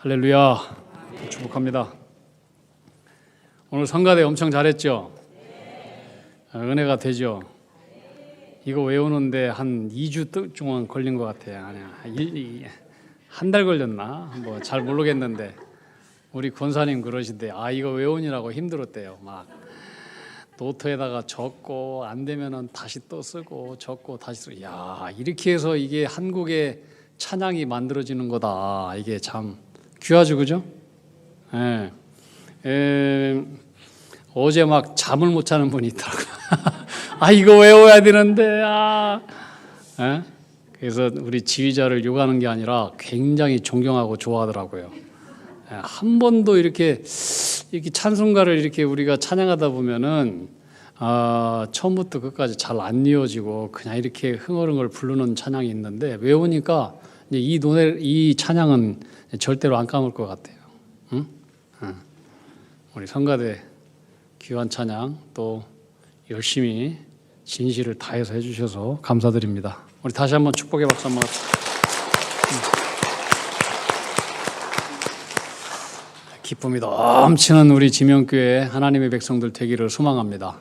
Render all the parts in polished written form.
할렐루야. 축복합니다. 오늘 성가대 엄청 잘했죠? 은혜가 되죠? 이거 외우는데 한 2주 동안 걸린 것 같아요. 한 달 걸렸나? 뭐 잘 모르겠는데 우리 권사님 그러시대. 이거 외우느라고 힘들었대요. 막 노트에다가 적고 안 되면은 다시 또 쓰고 적고 다시 쓰고. 이렇게 해서 이게 한국의 찬양이 만들어지는 거다. 이게 참 귀하죠, 그죠? 어제 막 잠을 못 자는 분이 있더라고요. 이거 외워야 되는데. 그래서 우리 지휘자를 욕하는 게 아니라 굉장히 존경하고 좋아하더라고요. 한 번도 이렇게 찬송가를 이렇게 우리가 찬양하다 보면은 처음부터 끝까지 잘 안 이어지고 그냥 이렇게 흥얼흥얼 부르는 찬양이 있는데 외우니까 이제 이 찬양은 절대로 안 까먹을 것 같아요. 응? 우리 성가대 귀한 찬양 또 열심히 진실을 다해서 해주셔서 감사드립니다. 우리 다시 한번 축복의 박수 한번 합시다. 기쁨이 넘치는 우리 지명교회 하나님의 백성들 되기를 소망합니다.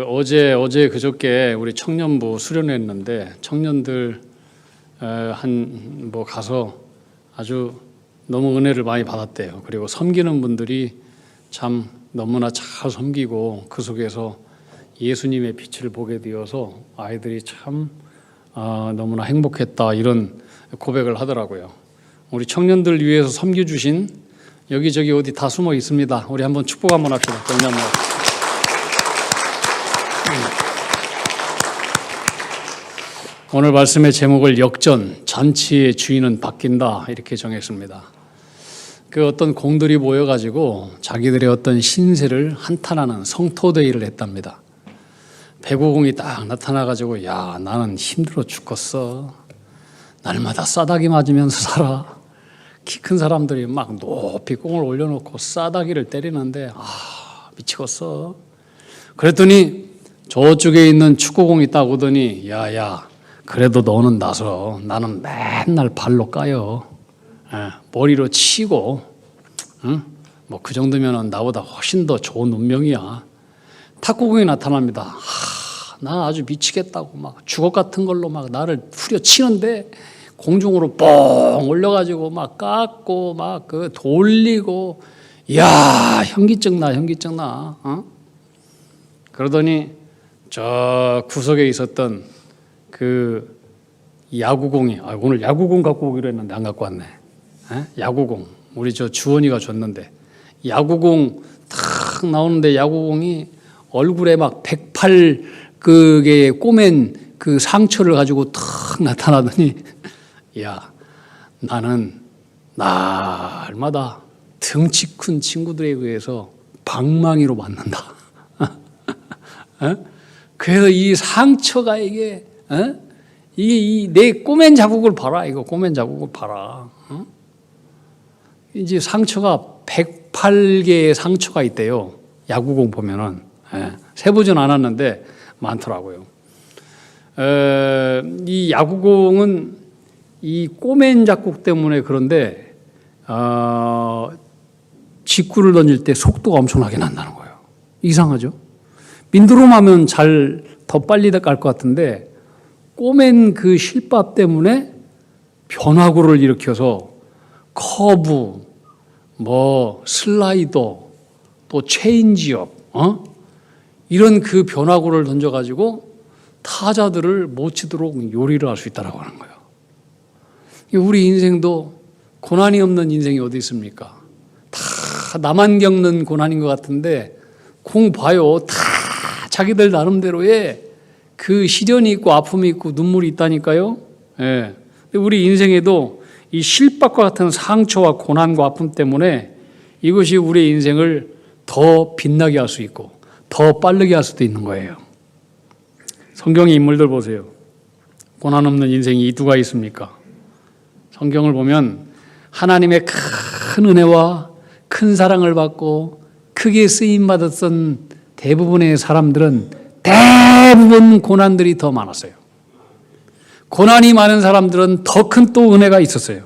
어제 그저께 우리 청년부 수련회했는데 청년들 가서 아주 너무 은혜를 많이 받았대요. 그리고 섬기는 분들이 참 너무나 잘 섬기고 그 속에서 예수님의 빛을 보게 되어서 아이들이 참 너무나 행복했다 이런 고백을 하더라고요. 우리 청년들 위해서 섬겨주신 여기저기 어디 다 숨어 있습니다. 우리 한번 축복 한번 합시다. 오늘 말씀의 제목을 역전, 잔치의 주인은 바뀐다 이렇게 정했습니다. 어떤 공들이 모여가지고 자기들의 어떤 신세를 한탄하는 성토대회를 했답니다. 배구공이 딱 나타나가지고 나는 힘들어 죽겠어. 날마다 싸다기 맞으면서 살아. 키 큰 사람들이 막 높이 공을 올려놓고 싸다기를 때리는데 미치겠어. 그랬더니 저쪽에 있는 축구공이 딱 오더니 그래도 너는 나서 나는 맨날 발로 까요. 머리로 치고 뭐 그 정도면 나보다 훨씬 더 좋은 운명이야. 탁구공이 나타납니다. 나 아주 미치겠다고 막 주걱 같은 걸로 막 나를 후려치는데 공중으로 뻥 올려가지고 막 깎고 막 돌리고 현기증 나. 그러더니 저 구석에 있었던 그 야구공이 오늘 야구공 갖고 오기로 했는데 안 갖고 왔네. 야구공 우리 저 주원이가 줬는데 야구공 탁 나오는데 야구공이 얼굴에 막 108개의 꼬맨 그 상처를 가지고 탁 나타나더니 나는 날마다 덩치 큰 친구들에 의해서 방망이로 맞는다. 그래서 이 상처가 이게 내 꼬맨 자국을 봐라. 이거 꼬맨 자국을 봐라. 이제 상처가 108개의 상처가 있대요. 야구공 보면은 세보진 않았는데 많더라고요. 이 야구공은 이 꼬맨 자국 때문에 그런데 직구를 던질 때 속도가 엄청나게 난다는 거예요. 이상하죠? 민드롬하면 더 빨리 깔 것 같은데 꼬맨 그 실밥 때문에 변화구를 일으켜서 커브, 슬라이더, 또 체인지업, 이런 그 변화구를 던져가지고 타자들을 못 치도록 요리를 할 수 있다라고 하는 거예요. 우리 인생도 고난이 없는 인생이 어디 있습니까? 다 나만 겪는 고난인 것 같은데 공 봐요. 다 자기들 나름대로의 그 시련이 있고 아픔이 있고 눈물이 있다니까요. 우리 인생에도 이 실밥과 같은 상처와 고난과 아픔 때문에 이것이 우리의 인생을 더 빛나게 할 수 있고 더 빠르게 할 수도 있는 거예요. 성경의 인물들 보세요. 고난 없는 인생이 누가 있습니까? 성경을 보면 하나님의 큰 은혜와 큰 사랑을 받고 크게 쓰임받았던 대부분의 사람들은 대부분 고난들이 더 많았어요. 고난이 많은 사람들은 더 큰 또 은혜가 있었어요.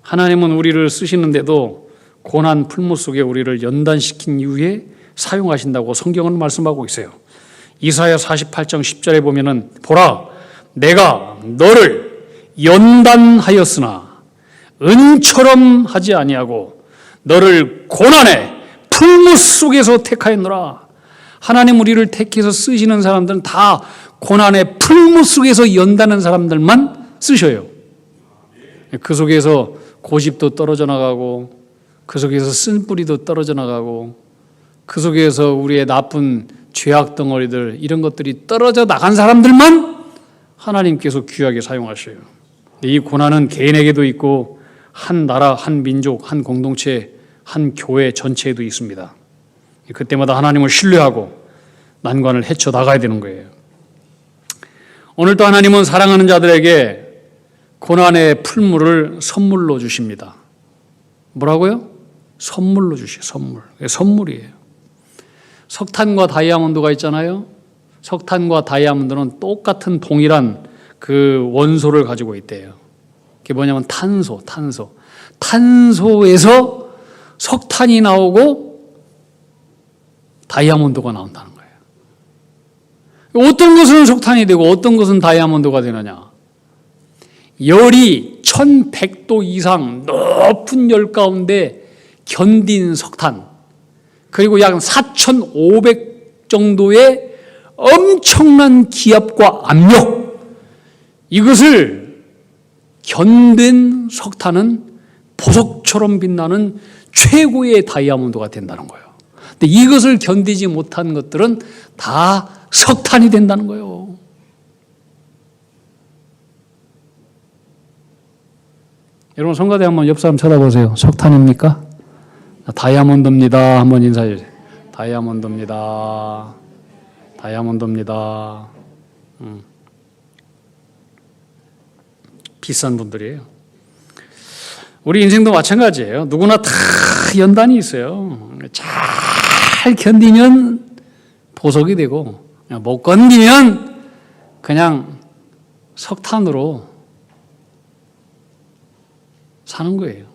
하나님은 우리를 쓰시는데도 고난 풀무 속에 우리를 연단시킨 이후에 사용하신다고 성경은 말씀하고 있어요. 이사야 48장 10절에 보면은 보라 내가 너를 연단하였으나 은처럼 하지 아니하고 너를 고난의 풀무 속에서 택하였노라. 하나님 우리를 택해서 쓰시는 사람들은 다 고난의 풀무 속에서 연다는 사람들만 쓰셔요. 그 속에서 고집도 떨어져 나가고 그 속에서 쓴뿌리도 떨어져 나가고 그 속에서 우리의 나쁜 죄악 덩어리들 이런 것들이 떨어져 나간 사람들만 하나님께서 귀하게 사용하셔요. 이 고난은 개인에게도 있고 한 나라, 한 민족, 한 공동체, 한 교회 전체에도 있습니다. 그때마다 하나님을 신뢰하고 난관을 헤쳐 나가야 되는 거예요. 오늘도 하나님은 사랑하는 자들에게 고난의 풀무를 선물로 주십니다. 뭐라고요? 선물로 주셔요. 선물. 선물이에요. 석탄과 다이아몬드가 있잖아요. 석탄과 다이아몬드는 똑같은 동일한 그 원소를 가지고 있대요. 그게 뭐냐면 탄소. 탄소에서 석탄이 나오고 다이아몬드가 나온다는 거예요. 어떤 것은 석탄이 되고 어떤 것은 다이아몬드가 되느냐? 열이 1100도 이상 높은 열 가운데 견딘 석탄, 그리고 약 4500 정도의 엄청난 기압과 압력, 이것을 견딘 석탄은 보석처럼 빛나는 최고의 다이아몬드가 된다는 거예요. 근데 이것을 견디지 못한 것들은 다 석탄이 된다는 거예요. 여러분 성가대 한번 옆 사람 쳐다보세요. 석탄입니까? 다이아몬드입니다. 한번 인사해 주세요. 다이아몬드입니다. 다이아몬드입니다. 비싼 분들이에요. 우리 인생도 마찬가지예요. 누구나 다 연단이 있어요. 잘 견디면 보석이 되고 못 견디면 그냥 석탄으로 사는 거예요.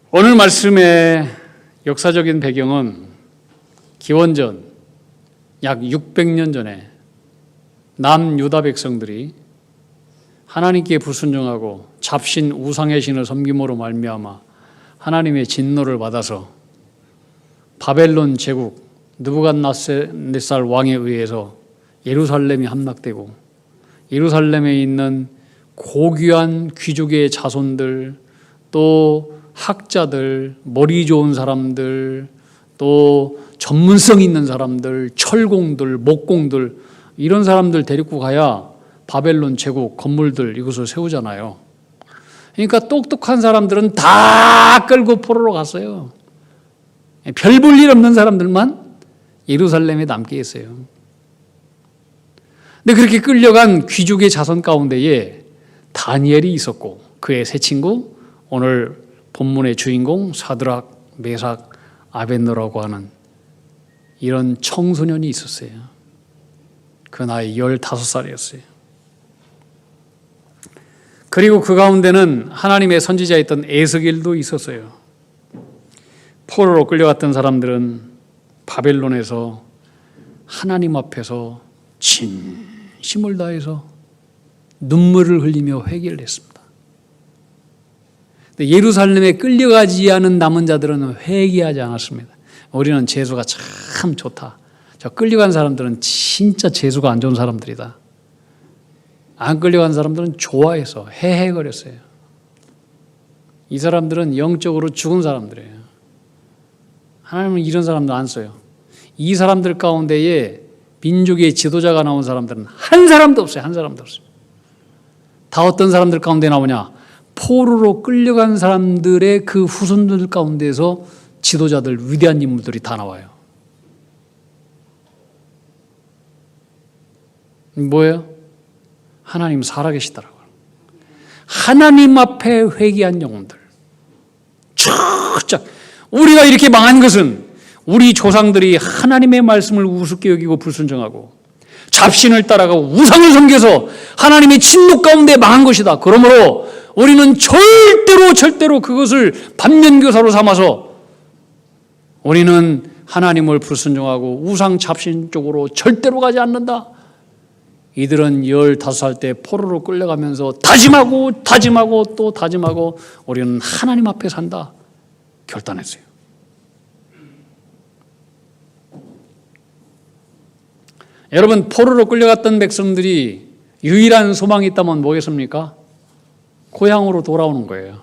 오늘 말씀의 역사적인 배경은 기원전 약 600년 전에 남유다 백성들이 하나님께 불순종하고 잡신 우상의 신을 섬김으로 말미암아 하나님의 진노를 받아서 바벨론 제국 느부갓네살 왕에 의해서 예루살렘이 함락되고 예루살렘에 있는 고귀한 귀족의 자손들, 또 학자들, 머리 좋은 사람들, 또 전문성 있는 사람들, 철공들, 목공들, 이런 사람들 데리고 가야 바벨론 제국 건물들 이것을 세우잖아요. 그러니까 똑똑한 사람들은 다 끌고 포로로 갔어요. 별 볼 일 없는 사람들만 예루살렘에 남게 했어요. 근데 그렇게 끌려간 귀족의 자손 가운데에 다니엘이 있었고 그의 세 친구, 오늘 본문의 주인공 사드락, 메삭, 아벳느라고 하는 이런 청소년이 있었어요. 그 나이 15살이었어요. 그리고 그 가운데는 하나님의 선지자였던 에스겔도 있었어요. 포로로 끌려갔던 사람들은 바벨론에서 하나님 앞에서 진심을 다해서 눈물을 흘리며 회개를 했습니다. 근데 예루살렘에 끌려가지 않은 남은 자들은 회개하지 않았습니다. 우리는 재수가 참 좋다. 저 끌려간 사람들은 진짜 재수가 안 좋은 사람들이다. 안 끌려간 사람들은 좋아해서 헤헤거렸어요. 이 사람들은 영적으로 죽은 사람들이에요. 하나님은 이런 사람들 안 써요. 이 사람들 가운데에 민족의 지도자가 나온 사람들은 한 사람도 없어요. 한 사람도 없어요. 다 어떤 사람들 가운데 나오냐? 포로로 끌려간 사람들의 그 후손들 가운데서 지도자들, 위대한 인물들이 다 나와요. 뭐예요? 하나님 살아계시더라고요. 하나님 앞에 회개한 영혼들. 쫙쫙. 우리가 이렇게 망한 것은 우리 조상들이 하나님의 말씀을 우습게 여기고 불순종하고 잡신을 따라가고 우상을 섬겨서 하나님의 진노 가운데 망한 것이다. 그러므로 우리는 절대로 그것을 반면교사로 삼아서 우리는 하나님을 불순종하고 우상 잡신 쪽으로 절대로 가지 않는다. 이들은 15살 때 포로로 끌려가면서 다짐하고 또 다짐하고 우리는 하나님 앞에 산다 결단했어요. 여러분, 포로로 끌려갔던 백성들이 유일한 소망이 있다면 뭐겠습니까? 고향으로 돌아오는 거예요.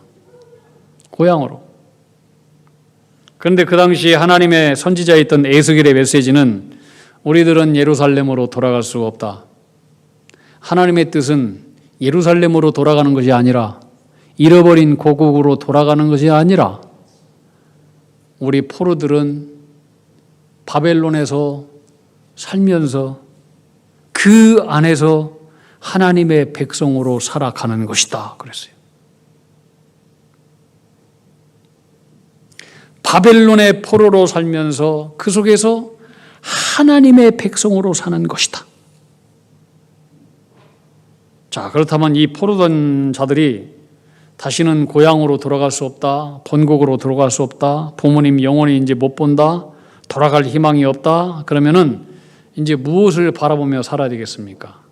고향으로. 그런데 그 당시 하나님의 선지자였던 에스겔의 메시지는 우리들은 예루살렘으로 돌아갈 수 없다. 하나님의 뜻은 예루살렘으로 돌아가는 것이 아니라 잃어버린 고국으로 돌아가는 것이 아니라 우리 포로들은 바벨론에서 살면서 그 안에서 하나님의 백성으로 살아가는 것이다 그랬어요. 바벨론의 포로로 살면서 그 속에서 하나님의 백성으로 사는 것이다. 자, 그렇다면 이 포로된 자들이 다시는 고향으로 돌아갈 수 없다, 본국으로 돌아갈 수 없다, 부모님 영원히 이제 못 본다, 돌아갈 희망이 없다, 그러면은 이제 무엇을 바라보며 살아야 되겠습니까?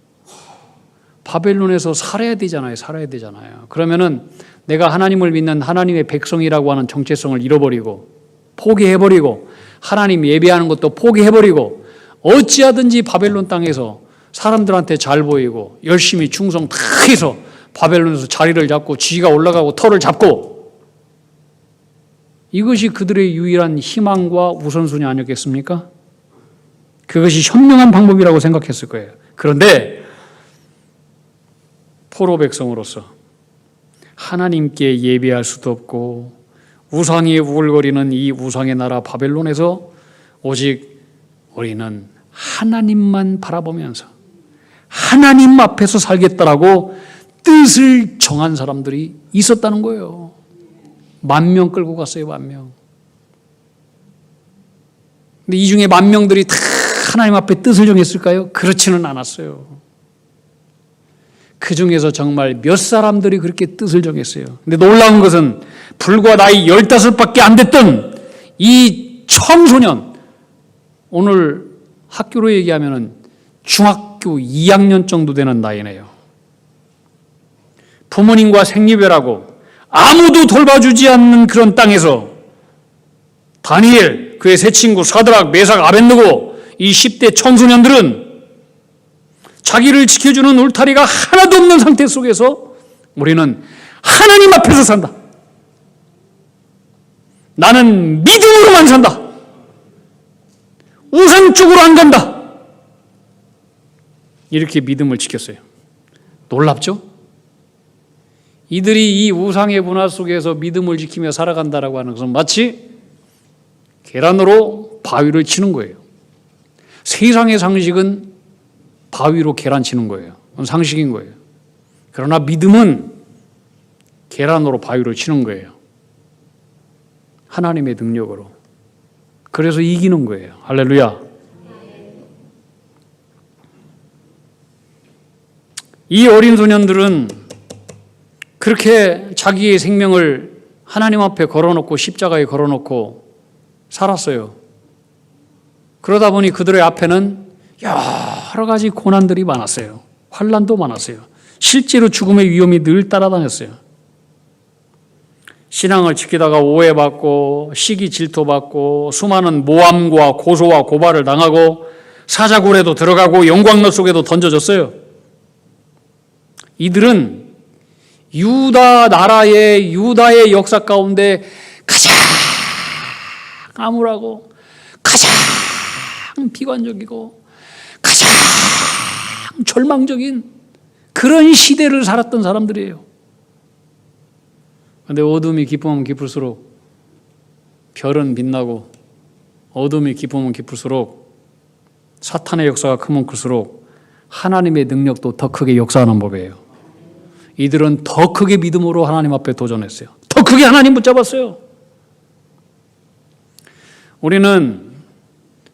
바벨론에서 살아야 되잖아요. 그러면은 내가 하나님을 믿는 하나님의 백성이라고 하는 정체성을 잃어버리고 포기해버리고 하나님 예배하는 것도 포기해버리고 어찌하든지 바벨론 땅에서 사람들한테 잘 보이고 열심히 충성 다 해서 바벨론에서 자리를 잡고 지위가 올라가고 터를 잡고 이것이 그들의 유일한 희망과 우선순위 아니었겠습니까? 그것이 현명한 방법이라고 생각했을 거예요. 그런데 포로 백성으로서 하나님께 예배할 수도 없고 우상이 우글거리는 이 우상의 나라 바벨론에서 오직 우리는 하나님만 바라보면서 하나님 앞에서 살겠다라고 뜻을 정한 사람들이 있었다는 거예요. 10,000명 끌고 갔어요. 10,000명. 근데 이 중에 10,000명들이 다 하나님 앞에 뜻을 정했을까요? 그렇지는 않았어요. 그 중에서 정말 몇 사람들이 그렇게 뜻을 정했어요. 근데 놀라운 것은 불과 나이 15밖에 안 됐던 이 청소년, 오늘 학교로 얘기하면 중학교 2학년 정도 되는 나이네요. 부모님과 생리별하고 아무도 돌봐주지 않는 그런 땅에서 다니엘, 그의 세 친구 사드락, 메삭, 아벳느고 이 10대 청소년들은 자기를 지켜주는 울타리가 하나도 없는 상태 속에서 우리는 하나님 앞에서 산다. 나는 믿음으로만 산다. 우상 쪽으로 안 간다. 이렇게 믿음을 지켰어요. 놀랍죠? 이들이 이 우상의 문화 속에서 믿음을 지키며 살아간다라고 하는 것은 마치 계란으로 바위를 치는 거예요. 세상의 상식은 바위로 계란 치는 거예요. 그건 상식인 거예요. 그러나 믿음은 계란으로 바위를 치는 거예요. 하나님의 능력으로. 그래서 이기는 거예요. 할렐루야. 이 어린 소년들은 그렇게 자기의 생명을 하나님 앞에 걸어놓고 십자가에 걸어놓고 살았어요. 그러다 보니 그들의 앞에는 여러 가지 고난들이 많았어요. 환난도 많았어요. 실제로 죽음의 위험이 늘 따라다녔어요. 신앙을 지키다가 오해받고 시기 질투받고 수많은 모함과 고소와 고발을 당하고 사자굴에도 들어가고 영광로 속에도 던져졌어요. 이들은 유다 나라의 유다의 역사 가운데 가장 암울하고 가장 비관적이고 가장 절망적인 그런 시대를 살았던 사람들이에요. 그런데 어둠이 깊으면 깊을수록 별은 빛나고 어둠이 깊으면 깊을수록 사탄의 역사가 크면 클수록 하나님의 능력도 더 크게 역사하는 법이에요. 이들은 더 크게 믿음으로 하나님 앞에 도전했어요. 더 크게 하나님 붙잡았어요. 우리는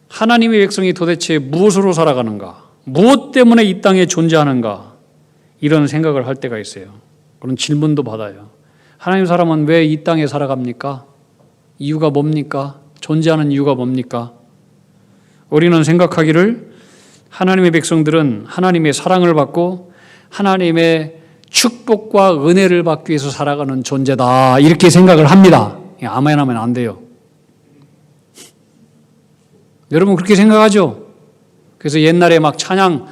하나님의 백성이 도대체 무엇으로 살아가는가? 무엇 때문에 이 땅에 존재하는가? 이런 생각을 할 때가 있어요. 그런 질문도 받아요. 하나님 사람은 왜 이 땅에 살아갑니까? 이유가 뭡니까? 존재하는 이유가 뭡니까? 우리는 생각하기를 하나님의 백성들은 하나님의 사랑을 받고 하나님의 축복과 은혜를 받기 위해서 살아가는 존재다, 이렇게 생각을 합니다. 아멘 하면 안 돼요. 여러분 그렇게 생각하죠? 그래서 옛날에 막 찬양,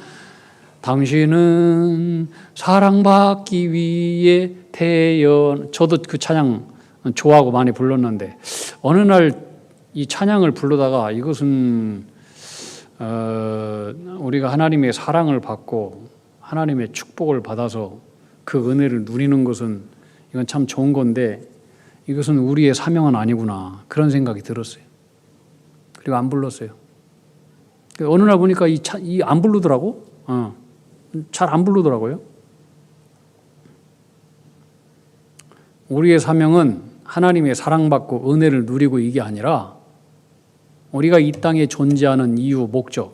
당신은 사랑받기 위해 태어난, 저도 그 찬양 좋아하고 많이 불렀는데 어느 날 이 찬양을 부르다가 이것은 우리가 하나님의 사랑을 받고 하나님의 축복을 받아서 그 은혜를 누리는 것은 이건 참 좋은 건데 이것은 우리의 사명은 아니구나, 그런 생각이 들었어요. 그리고 안 불렀어요. 어느 날 보니까 이 안 부르더라고. 잘 안 부르더라고요. 우리의 사명은 하나님의 사랑받고 은혜를 누리고 이게 아니라 우리가 이 땅에 존재하는 이유, 목적,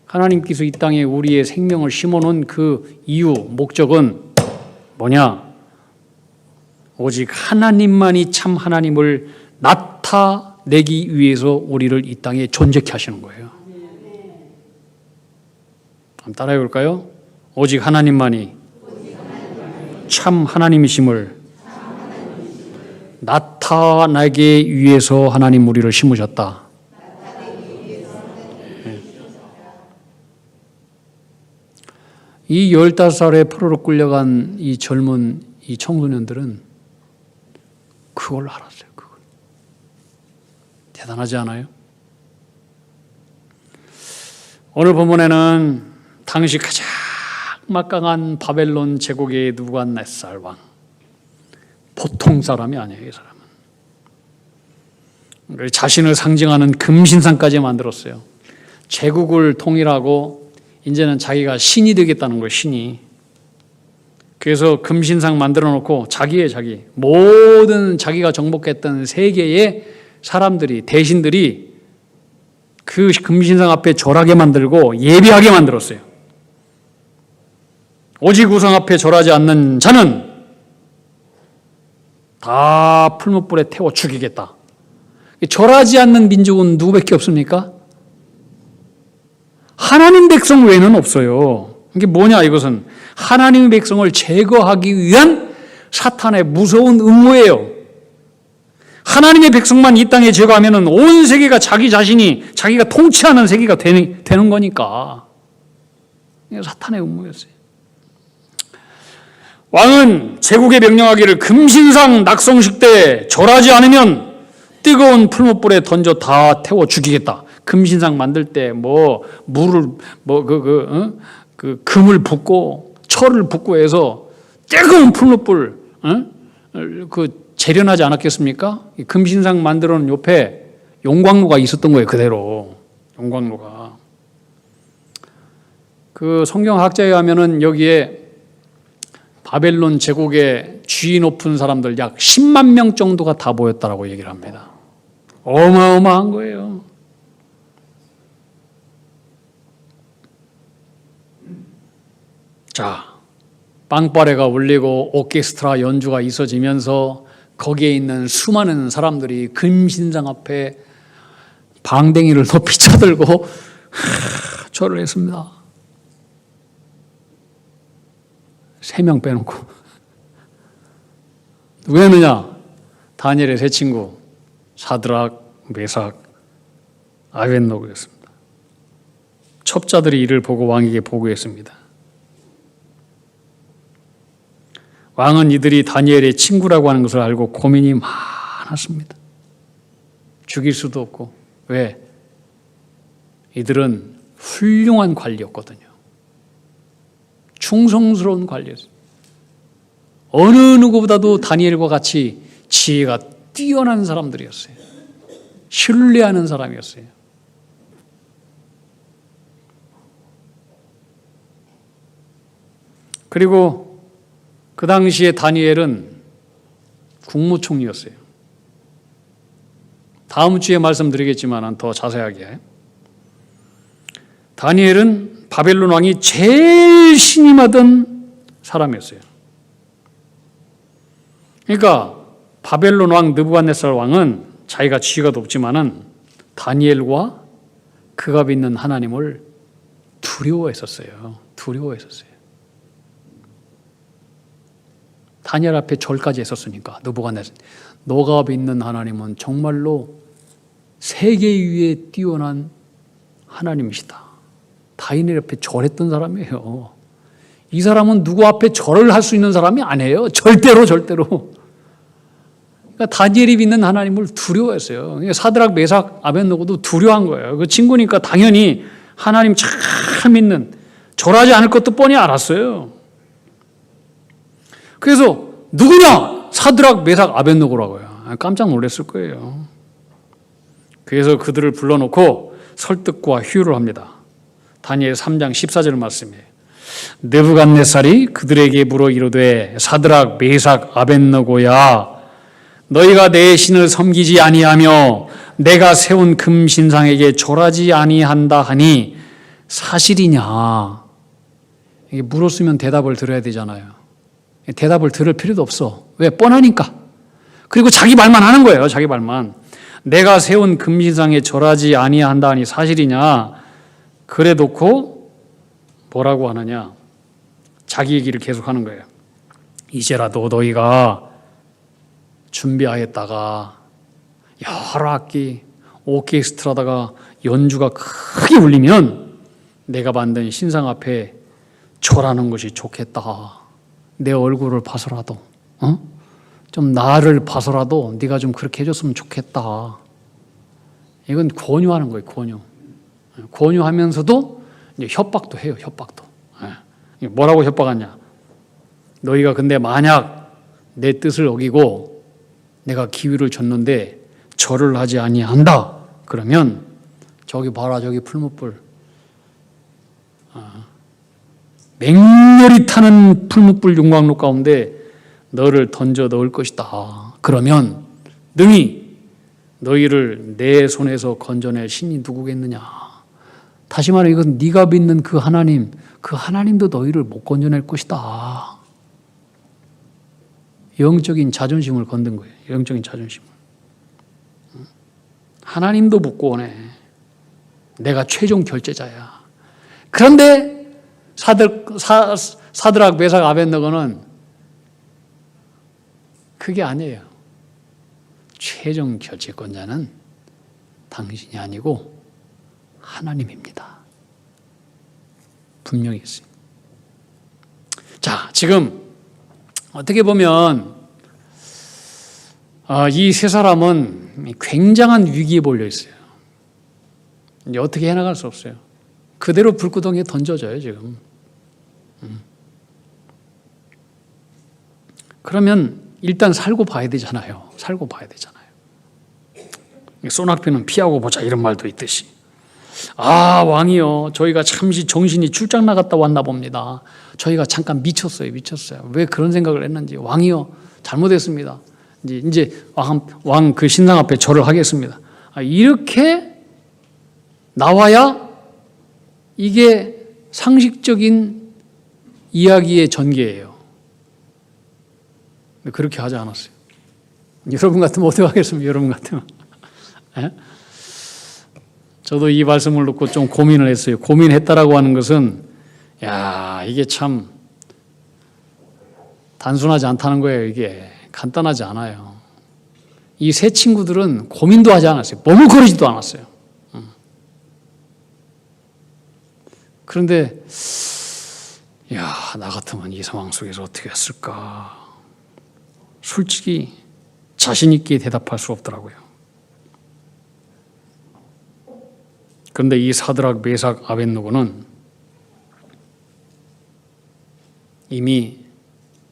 하나님께서 이 땅에 우리의 생명을 심어놓은 그 이유, 목적은 뭐냐? 오직 하나님만이 참 하나님을 나타내기 위해서 우리를 이 땅에 존재케 하시는 거예요. 한번 따라해 볼까요? 오직 하나님만이 참 하나님이심을 나타나기 위해서 하나님 우리를 심으셨다. 이 15살에 포로로 끌려간 이 젊은 이 청소년들은 그걸 알았어요. 그걸. 대단하지 않아요? 오늘 본문에는 당시 가장 막강한 바벨론 제국의 느부갓네살 왕, 보통 사람이 아니에요. 이 사람은 자신을 상징하는 금신상까지 만들었어요. 제국을 통일하고 이제는 자기가 신이 되겠다는 거예요. 신이. 그래서 금신상 만들어 놓고 자기 모든 자기가 정복했던 세계의 사람들이, 대신들이 그 금신상 앞에 절하게 만들고 예배하게 만들었어요. 오직 우상 앞에 절하지 않는 자는 다 풀무불에 태워 죽이겠다. 절하지 않는 민족은 누구밖에 없습니까? 하나님 백성 외에는 없어요. 이게 뭐냐, 이것은 하나님의 백성을 제거하기 위한 사탄의 무서운 음모예요. 하나님의 백성만 이 땅에 제거하면 온 세계가 자기가 통치하는 세계가 되는 거니까. 이게 사탄의 음모였어요. 왕은 제국에 명령하기를 금신상 낙성식 때 절하지 않으면 뜨거운 풀무불에 던져 다 태워 죽이겠다. 금신상 만들 때 금을 붓고 철을 붓고 해서 뜨거운 풀무불 재련하지 않았겠습니까? 금신상 만들어 놓은 옆에 용광로가 있었던 거예요. 그대로 용광로가. 그 성경학자에 가면은 여기에 바벨론 제국의 지위 높은 사람들 약 10만 명 정도가 다 모였다라고 얘기를 합니다. 어마어마한 거예요. 자, 빵빠레가 울리고 오케스트라 연주가 있어지면서 거기에 있는 수많은 사람들이 금신상 앞에 방댕이를 높이 쳐들고 절을 했습니다. 3명 빼놓고. 누구였느냐? 다니엘의 세 친구 사드락, 메삭, 아벤노고였습니다. 첩자들이 이를 보고 왕에게 보고했습니다. 왕은 이들이 다니엘의 친구라고 하는 것을 알고 고민이 많았습니다. 죽일 수도 없고. 왜? 이들은 훌륭한 관리였거든요. 충성스러운 관리였어요. 어느 누구보다도 다니엘과 같이 지혜가 뛰어난 사람들이었어요. 신뢰하는 사람이었어요. 그리고 그 당시에 다니엘은 국무총리였어요. 다음 주에 말씀드리겠지만 더 자세하게. 다니엘은 바벨론 왕이 제일 신임하던 사람이었어요. 그러니까 바벨론 왕 느부갓네살 왕은 자기가 지위가 높지만은 다니엘과 그가 믿는 하나님을 두려워했었어요. 다니엘 앞에 절까지 했었으니까 느부갓네살, 너가 믿는 하나님은 정말로 세계 위에 뛰어난 하나님이시다. 다니엘 앞에 절했던 사람이에요. 이 사람은 누구 앞에 절을 할 수 있는 사람이 아니에요. 절대로. 그러니까 다니엘이 믿는 하나님을 두려워했어요. 그러니까 사드락, 메삭, 아벳느고도 두려워한 거예요. 그 친구니까 당연히 하나님 잘 믿는, 절하지 않을 것도 뻔히 알았어요. 그래서 누구냐? 사드락, 메삭, 아벳느고라고요. 깜짝 놀랐을 거예요. 그래서 그들을 불러놓고 설득과 휴를 합니다. 다니엘 3장 14절 말씀이에요. 느부갓네살이 그들에게 물어 이르되 사드락, 메삭, 아벳느고야, 너희가 내 신을 섬기지 아니하며 내가 세운 금신상에게 절하지 아니한다 하니 사실이냐? 이게 물었으면 대답을 들어야 되잖아요. 대답을 들을 필요도 없어. 왜? 뻔하니까. 그리고 자기 말만 하는 거예요. 자기 말만. 내가 세운 금신상에 절하지 아니한다 하니 사실이냐? 그래 놓고 뭐라고 하느냐? 자기 얘기를 계속하는 거예요. 이제라도 너희가 준비하였다가 여러 악기, 오케스트라다가 연주가 크게 울리면 내가 만든 신상 앞에 절하는 것이 좋겠다. 내 얼굴을 봐서라도, 좀 나를 봐서라도 네가 좀 그렇게 해줬으면 좋겠다. 이건 권유하는 거예요. 권유하면서도 이제 협박도 해요. 뭐라고 협박하냐? 너희가 근데 만약 내 뜻을 어기고 내가 기회를 줬는데 절을 하지 아니한다. 그러면 저기 봐라, 저기 풀무불, 맹렬히 타는 풀무불 용광로 가운데 너를 던져 넣을 것이다. 그러면 능히 너희를 내 손에서 건져낼 신이 누구겠느냐? 다시 말해 이건 네가 믿는 그 하나님도 너희를 못 건져낼 것이다. 영적인 자존심을 건든 거예요. 영적인 자존심을. 하나님도 못 구원해. 내가 최종 결제자야. 그런데 사드락, 메삭, 아벳느고는 그게 아니에요. 최종 결제권자는 당신이 아니고 하나님입니다. 분명히 했어요. 자, 지금 어떻게 보면 이 세 사람은 굉장한 위기에 몰려 있어요. 이제 어떻게 해나갈 수 없어요. 그대로 불구덩이에 던져져요, 지금. 그러면 일단 살고 봐야 되잖아요. 소낙비는 피하고 보자 이런 말도 있듯이. 왕이요, 저희가 잠시 정신이 출장 나갔다 왔나 봅니다. 저희가 잠깐 미쳤어요. 왜 그런 생각을 했는지. 왕이요, 잘못했습니다. 이제 왕 그 신상 앞에 절을 하겠습니다. 이렇게 나와야 이게 상식적인 이야기의 전개예요. 그렇게 하지 않았어요. 여러분 같으면 어떻게 하겠습니까? 여러분 같으면. 저도 이 말씀을 놓고 좀 고민을 했어요. 고민했다라고 하는 것은 이게 참 단순하지 않다는 거예요. 이게 간단하지 않아요. 이 세 친구들은 고민도 하지 않았어요. 머뭇거리지도 않았어요. 그런데 나 같으면 이 상황 속에서 어떻게 했을까? 솔직히 자신 있게 대답할 수 없더라고요. 그런데 이 사드락, 메삭, 아벳느고는 이미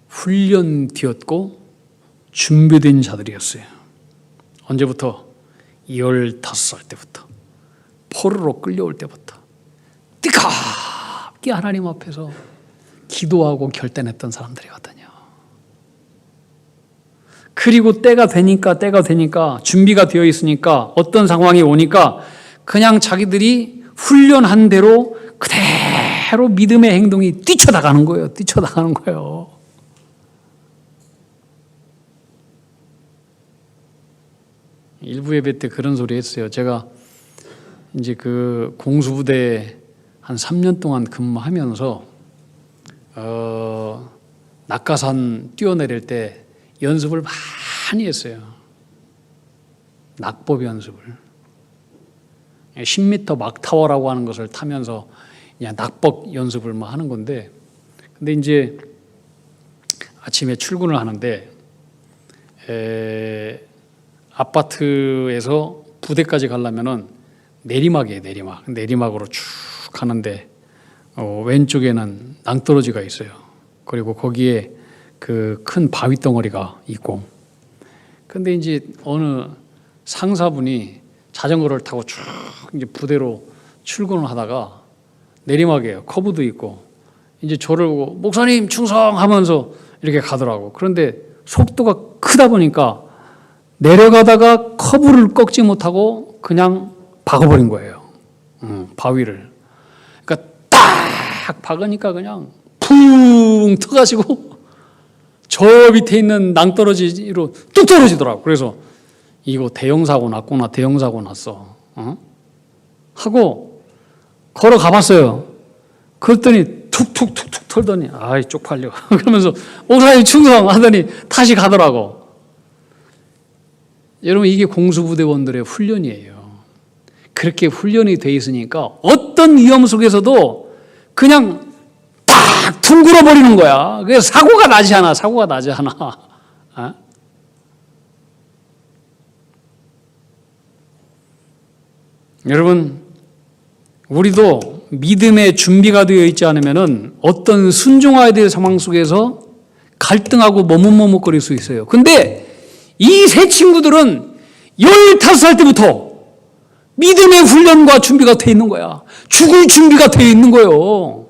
훈련되었고 준비된 자들이었어요. 언제부터? 15살 때부터, 포로로 끌려올 때부터 뜨겁게 하나님 앞에서 기도하고 결단했던 사람들이거든요. 그리고 때가 되니까 준비가 되어 있으니까 어떤 상황이 오니까 그냥 자기들이 훈련한 대로 그대로 믿음의 행동이 뛰쳐나가는 거예요. 뛰쳐나가는 거예요. 일부 예배 때 그런 소리 했어요. 제가 이제 그 공수부대에 한 3년 동안 근무하면서 낙하산 뛰어내릴 때 연습을 많이 했어요. 낙법 연습을. 10m 막타워라고 하는 것을 타면서 그냥 낙법 연습을 뭐 하는 건데, 근데 이제 아침에 출근을 하는데 아파트에서 부대까지 가려면은 내리막이에요. 내리막으로 쭉 가는데 왼쪽에는 낭떠러지가 있어요. 그리고 거기에 그 큰 바위 덩어리가 있고, 근데 이제 어느 상사분이 자전거를 타고 쭉 이제 부대로 출근을 하다가 내리막이에요. 커브도 있고, 이제 저를 보고 목사님 충성하면서 이렇게 가더라고. 그런데 속도가 크다 보니까 내려가다가 커브를 꺾지 못하고 그냥 박아버린 거예요. 바위를. 그러니까 딱 박으니까 그냥 푹 터가지고 저 밑에 있는 낭떠러지로 뚝 떨어지더라고. 그래서 이거 대형사고 났구나, 대형사고 났어. 하고 걸어가 봤어요. 그랬더니 툭툭툭툭 털더니 아이 쪽팔려. 그러면서 목사님 충성하더니 다시 가더라고. 여러분, 이게 공수부대원들의 훈련이에요. 그렇게 훈련이 돼 있으니까 어떤 위험 속에서도 그냥 딱 둥글어 버리는 거야. 그래서 사고가 나지 않아. 여러분, 우리도 믿음의 준비가 되어 있지 않으면 어떤 순종해야 될 상황 속에서 갈등하고 머뭇머뭇거릴 수 있어요. 근데 이 세 친구들은 15살 때부터 믿음의 훈련과 준비가 되어 있는 거야. 죽을 준비가 되어 있는 거예요.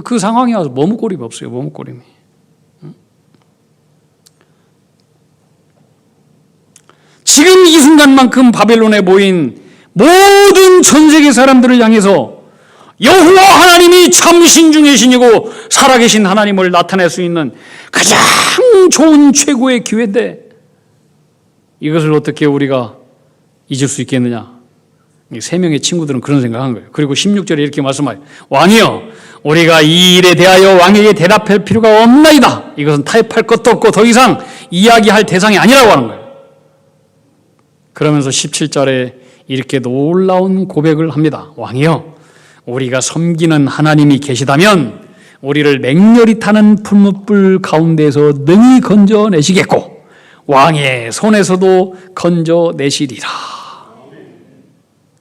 그 상황에 와서 머뭇거림이 없어요. 머뭇거림이. 지금 이 순간만큼 바벨론에 모인 모든 전 세계 사람들을 향해서 여호와 하나님이 참 신중의 신이고 살아계신 하나님을 나타낼 수 있는 가장 좋은 최고의 기회인데 이것을 어떻게 우리가 잊을 수 있겠느냐. 이 세 명의 친구들은 그런 생각한 거예요. 그리고 16절에 이렇게 말씀하여 왕이여 우리가 이 일에 대하여 왕에게 대답할 필요가 없나이다. 이것은 타협할 것도 없고 더 이상 이야기할 대상이 아니라고 하는 거예요. 그러면서 17절에 이렇게 놀라운 고백을 합니다. 왕이여 우리가 섬기는 하나님이 계시다면 우리를 맹렬히 타는 풀무불 가운데서 능히 건져내시겠고 왕의 손에서도 건져내시리라.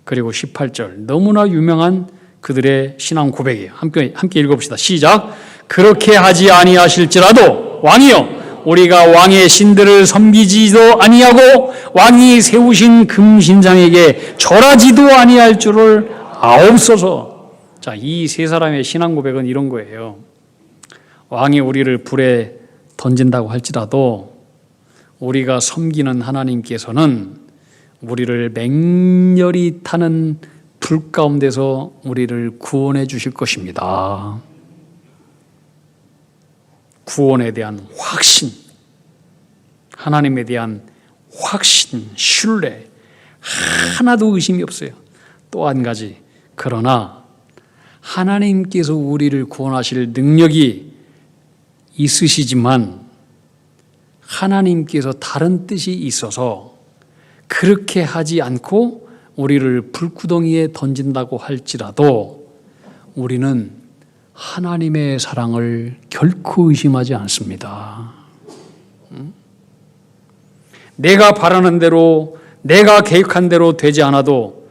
그리고 18절 너무나 유명한 그들의 신앙 고백이에요. 함께 읽어봅시다. 시작. 그렇게 하지 아니하실지라도 왕이여 우리가 왕의 신들을 섬기지도 아니하고 왕이 세우신 금신상에게 절하지도 아니할 줄을 아옵소서. 자, 이 세 사람의 신앙 고백은 이런 거예요. 왕이 우리를 불에 던진다고 할지라도 우리가 섬기는 하나님께서는 우리를 맹렬히 타는 불 가운데서 우리를 구원해 주실 것입니다. 구원에 대한 확신, 하나님에 대한 확신, 신뢰, 하나도 의심이 없어요. 또 한 가지, 그러나 하나님께서 우리를 구원하실 능력이 있으시지만 하나님께서 다른 뜻이 있어서 그렇게 하지 않고 우리를 불구덩이에 던진다고 할지라도 우리는 하나님의 사랑을 결코 의심하지 않습니다. 내가 바라는 대로, 내가 계획한 대로 되지 않아도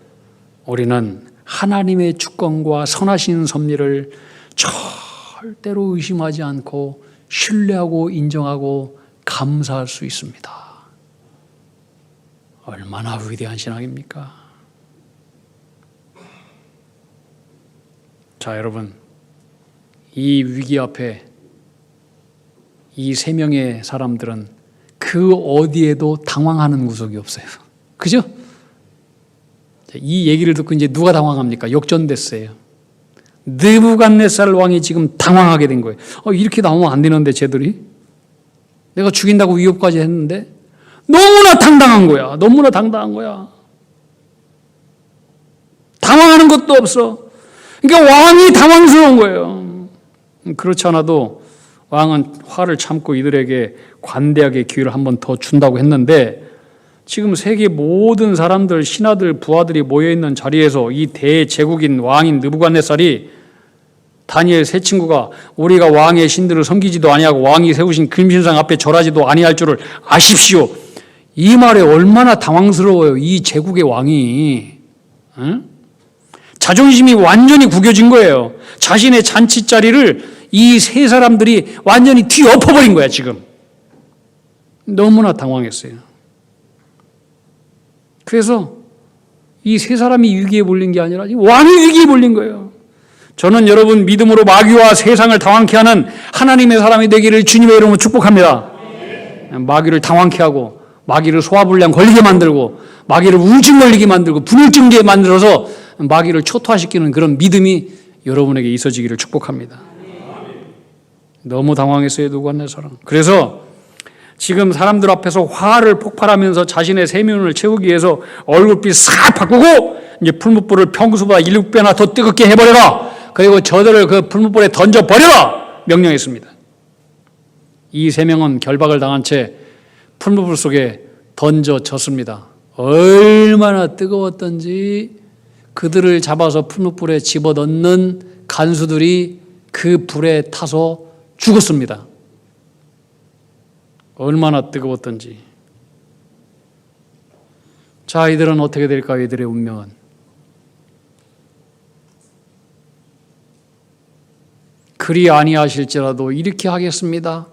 우리는 하나님의 주권과 선하신 섭리를 절대로 의심하지 않고 신뢰하고 인정하고 감사할 수 있습니다. 얼마나 위대한 신앙입니까? 자, 여러분, 이 위기 앞에 이 세 명의 사람들은 그 어디에도 당황하는 구석이 없어요. 그죠? 이 얘기를 듣고 이제 누가 당황합니까? 역전됐어요. 느부갓네살 왕이 지금 당황하게 된 거예요. 이렇게 나오면 안 되는데 쟤들이? 내가 죽인다고 위협까지 했는데 너무나 당당한 거야. 너무나 당당한 거야. 당황하는 것도 없어. 그러니까 왕이 당황스러운 거예요. 그렇지 않아도 왕은 화를 참고 이들에게 관대하게 기회를 한 번 더 준다고 했는데 지금 세계 모든 사람들, 신하들, 부하들이 모여있는 자리에서 이 대제국인 왕인 느부갓네살이 다니엘 세 친구가 우리가 왕의 신들을 섬기지도 아니하고 왕이 세우신 금신상 앞에 절하지도 아니할 줄을 아십시오. 이 말에 얼마나 당황스러워요. 이 제국의 왕이. 응? 자존심이 완전히 구겨진 거예요. 자신의 잔치 자리를 이 세 사람들이 완전히 뒤엎어버린 거야 지금. 너무나 당황했어요. 그래서 이 세 사람이 위기에 몰린 게 아니라 왕이 위기에 몰린 거예요. 저는 여러분 믿음으로 마귀와 세상을 당황케 하는 하나님의 사람이 되기를 주님의 이름으로 축복합니다. 마귀를 당황케 하고 마귀를 소화불량 걸리게 만들고 마귀를 우울증 걸리게 만들고 분열증게 만들어서 마귀를 초토화시키는 그런 믿음이 여러분에게 있어지기를 축복합니다. 너무 당황했어요, 느부갓네살은. 그래서 지금 사람들 앞에서 화를 폭발하면서 자신의 세면을 채우기 위해서 얼굴빛 싹 바꾸고 이제 풀무불을 평소보다 7배나 더 뜨겁게 해버려라. 그리고 저들을 그 풀무불에 던져버려라. 명령했습니다. 이 세 명은 결박을 당한 채 풀무불 속에 던져졌습니다. 얼마나 뜨거웠던지 그들을 잡아서 풀무불에 집어넣는 간수들이 그 불에 타서 죽었습니다. 얼마나 뜨거웠던지. 자, 이들은 어떻게 될까요? 이들의 운명은. 그리 아니하실지라도 이렇게 하겠습니다.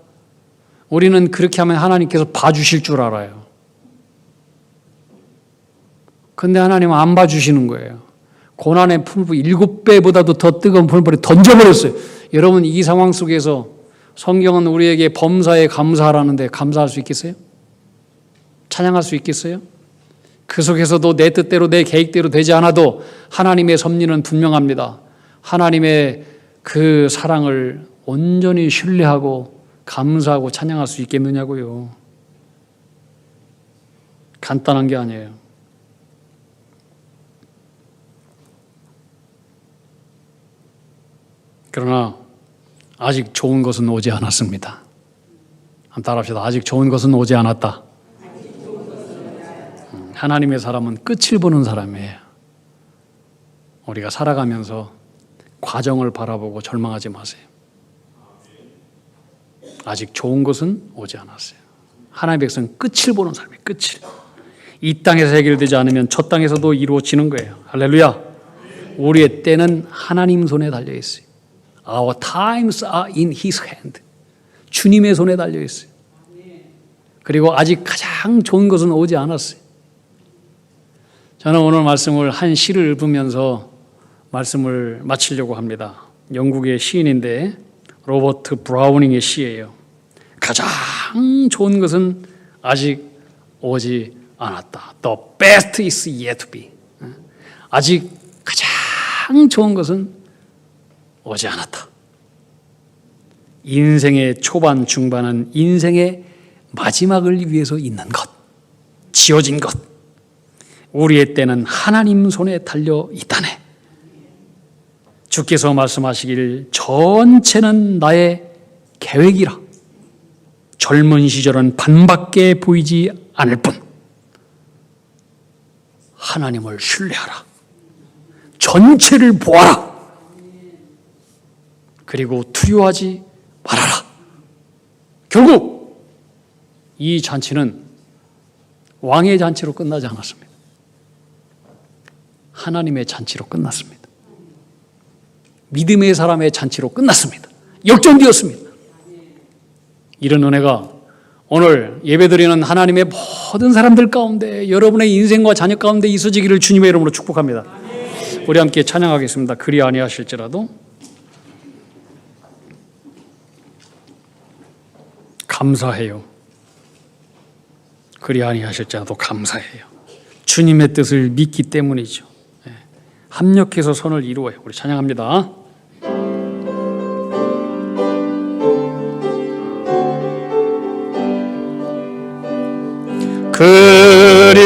우리는 그렇게 하면 하나님께서 봐주실 줄 알아요. 근데 하나님은 안 봐주시는 거예요. 고난의 풀불 7배보다도 더 뜨거운 풀불에 던져버렸어요. 여러분, 이 상황 속에서 성경은 우리에게 범사에 감사하라는데 감사할 수 있겠어요? 찬양할 수 있겠어요? 그 속에서도 내 뜻대로 내 계획대로 되지 않아도 하나님의 섭리는 분명합니다. 하나님의 그 사랑을 온전히 신뢰하고 감사하고 찬양할 수 있겠느냐고요. 간단한 게 아니에요. 그러나 아직 좋은 것은 오지 않았습니다. 한번 따라합시다. 아직 좋은 것은 오지 않았다. 하나님의 사람은 끝을 보는 사람이에요. 우리가 살아가면서 과정을 바라보고 절망하지 마세요. 아직 좋은 것은 오지 않았어요. 하나님의 백성은 끝을 보는 사람이에요. 끝을. 이 땅에서 해결되지 않으면 저 땅에서도 이루어지는 거예요. 할렐루야. 우리의 때는 하나님 손에 달려 있어요. Our times are in His hand. 주님의 손에 달려 있어요. 그리고 아직 가장 좋은 것은 오지 않았어요. 저는 오늘 말씀을 한 시를 읽으면서 말씀을 마치려고 합니다. 영국의 시인인데 로버트 브라우닝의 시예요. 가장 좋은 것은 아직 오지 않았다. The best is yet to be. 아직 가장 좋은 것은 오지 않았다. 인생의 초반, 중반은 인생의 마지막을 위해서 있는 것, 지어진 것. 우리의 때는 하나님 손에 달려 있다네. 주께서 말씀하시길 전체는 나의 계획이라. 젊은 시절은 반밖에 보이지 않을 뿐. 하나님을 신뢰하라. 전체를 보아라. 그리고 두려워하지 말아라. 결국 이 잔치는 왕의 잔치로 끝나지 않았습니다. 하나님의 잔치로 끝났습니다. 믿음의 사람의 잔치로 끝났습니다. 역전되었습니다. 이런 은혜가 오늘 예배드리는 하나님의 모든 사람들 가운데 여러분의 인생과 자녀 가운데 있어지기를 주님의 이름으로 축복합니다. 우리 함께 찬양하겠습니다. 그리 아니하실지라도. 감사해요. 그리 아니하실지라도 감사해요. 주님의 뜻을 믿기 때문이죠. 합력해서 선을 이루어요. 우리 찬양합니다. 그리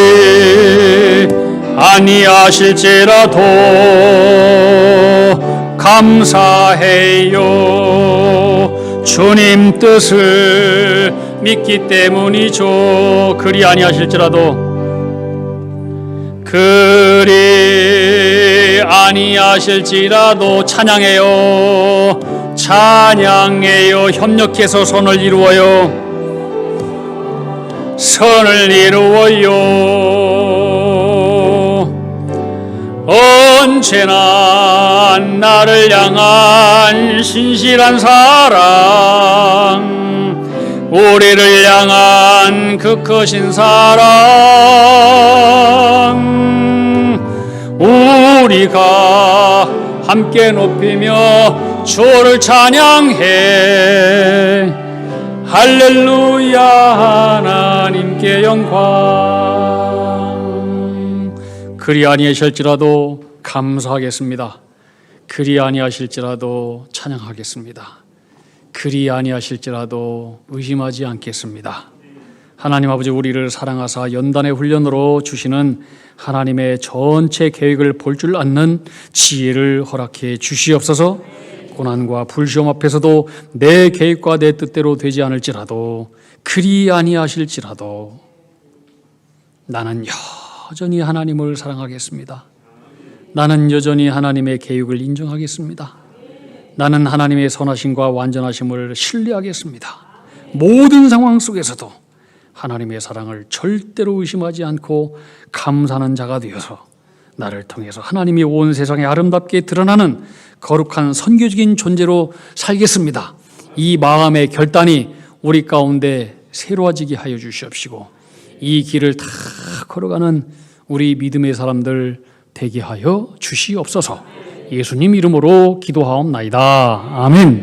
아니하실지라도 감사해요. 주님 뜻을 믿기 때문이죠. 그리 아니하실지라도 그리 아니하실지라도 찬양해요. 찬양해요. 협력해서 선을 이루어요. 선을 이루어요. 언제나 나를 향한 신실한 사랑, 우리를 향한 그 크신 사랑, 우리가 함께 높이며 주를 찬양해. 할렐루야. 하나님께 영광. 그리 아니하실지라도 감사하겠습니다. 그리 아니하실지라도 찬양하겠습니다. 그리 아니하실지라도 의심하지 않겠습니다. 하나님 아버지, 우리를 사랑하사 연단의 훈련으로 주시는 하나님의 전체 계획을 볼 줄 아는 지혜를 허락해 주시옵소서. 고난과 불시험 앞에서도 내 계획과 내 뜻대로 되지 않을지라도, 그리 아니하실지라도 나는 여전히 하나님을 사랑하겠습니다. 나는 여전히 하나님의 계획을 인정하겠습니다. 나는 하나님의 선하심과 완전하심을 신뢰하겠습니다. 모든 상황 속에서도 하나님의 사랑을 절대로 의심하지 않고 감사하는 자가 되어서 나를 통해서 하나님이 온 세상에 아름답게 드러나는 거룩한 선교적인 존재로 살겠습니다. 이 마음의 결단이 우리 가운데 새로워지게 하여 주시옵시고, 이 길을 다 걸어가는 우리 믿음의 사람들 되게 하여 주시옵소서. 예수님 이름으로 기도하옵나이다. 아멘.